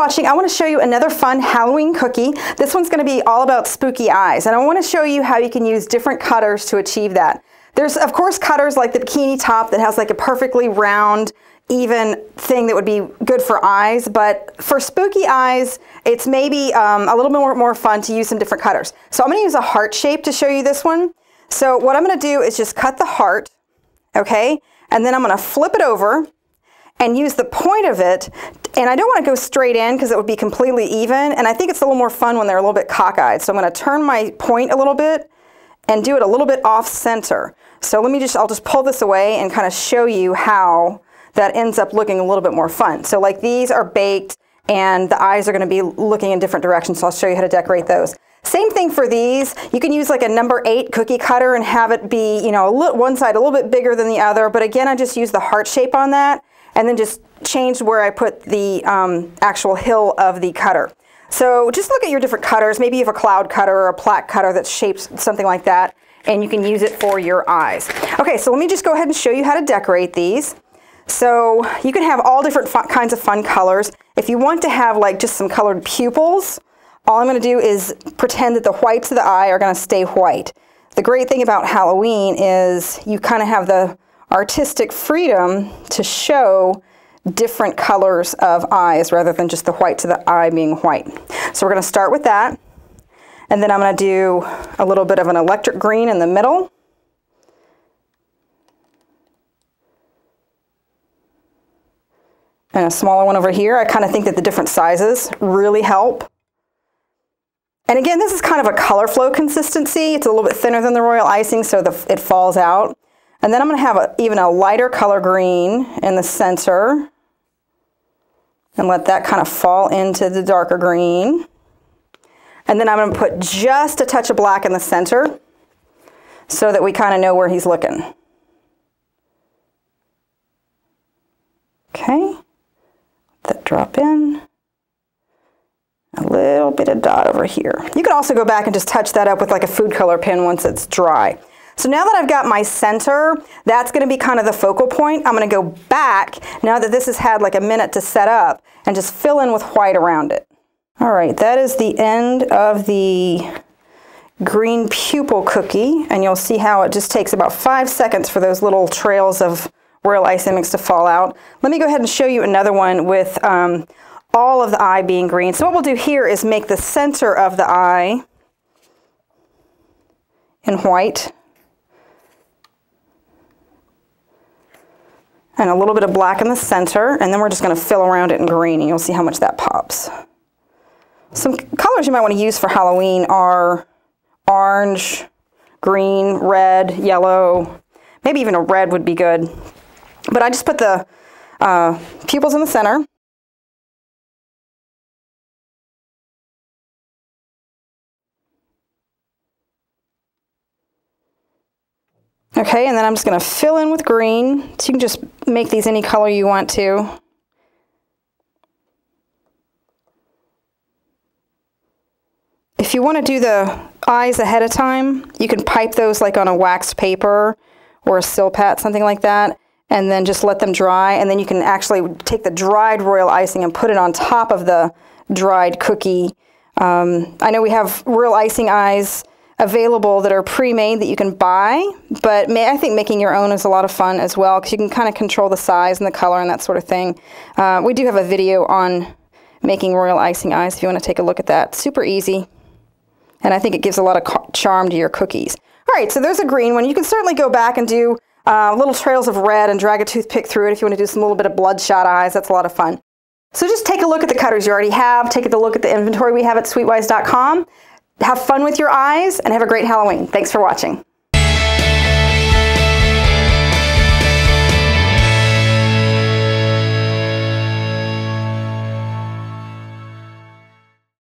watching. I want to show you another fun Halloween cookie. This one's going to be all about spooky eyes, and I want to show you how you can use different cutters to achieve that. There's, of course, cutters like the bikini top that has like a perfectly round, even thing that would be good for eyes, but for spooky eyes, it's maybe a little bit more fun to use some different cutters. So I'm going to use a heart shape to show you this one. So what I'm going to do is just cut the heart, okay, and then I'm going to flip it over and use the point of it, and I don't want to go straight in because it would be completely even, and I think it's a little more fun when they're a little bit cockeyed. So I'm going to turn my point a little bit and do it a little bit off center. So I'll just pull this away and kind of show you how that ends up looking a little bit more fun. So like these are baked and the eyes are going to be looking in different directions, so I'll show you how to decorate those. Same thing for these. You can use like a number 8 cookie cutter and have it be, you know, one side a little bit bigger than the other, but again, I just use the heart shape on that and then just changed where I put the actual hill of the cutter. So just look at your different cutters. Maybe you have a cloud cutter or a plaque cutter that's shaped something like that, and you can use it for your eyes. Okay, so let me just go ahead and show you how to decorate these. So you can have all different kinds of fun colors. If you want to have like just some colored pupils, all I'm going to do is pretend that the whites of the eye are going to stay white. The great thing about Halloween is you kind of have the artistic freedom to show different colors of eyes rather than just the whites of the eye being white. So we're going to start with that, and then I'm going to do a little bit of an electric green in the middle. And a smaller one over here. I kind of think that the different sizes really help. And again, this is kind of a color flow consistency. It's a little bit thinner than the royal icing, so it falls out. And then I'm going to have even a lighter color green in the center and let that kind of fall into the darker green. And then I'm going to put just a touch of black in the center so that we kind of know where he's looking. Okay. That drop in, a little bit of dot over here. You can also go back and just touch that up with like a food color pen once it's dry. So now that I've got my center, that's going to be kind of the focal point. I'm going to go back now that this has had like a minute to set up and just fill in with white around it. All right, that is the end of the green pupil cookie, and you'll see how it just takes about 5 seconds for those little trails of royal icing mix to fall out. Let me go ahead and show you another one with all of the eye being green. So what we'll do here is make the center of the eye in white and a little bit of black in the center, and then we're just going to fill around it in green, and you'll see how much that pops. Some colors you might want to use for Halloween are orange, green, red, yellow. Maybe even a red would be good. But I just put the pupils in the center. Okay, and then I'm just going to fill in with green. So you can just make these any color you want to. If you want to do the eyes ahead of time, you can pipe those like on a waxed paper or a Silpat, something like that, and then just let them dry, and then you can actually take the dried royal icing and put it on top of the dried cookie. I know we have royal icing eyes available that are pre-made that you can buy, but I think making your own is a lot of fun as well, because you can kind of control the size and the color and that sort of thing. We do have a video on making royal icing eyes if you want to take a look at that. Super easy, and I think it gives a lot of charm to your cookies. All right, so there's a green one. You can certainly go back and do little trails of red and drag a toothpick through it if you want to do some little bit of bloodshot eyes. That's a lot of fun. So just take a look at the cutters you already have. Take a look at the inventory we have at sweetwise.com. Have fun with your eyes and have a great Halloween. Thanks for watching.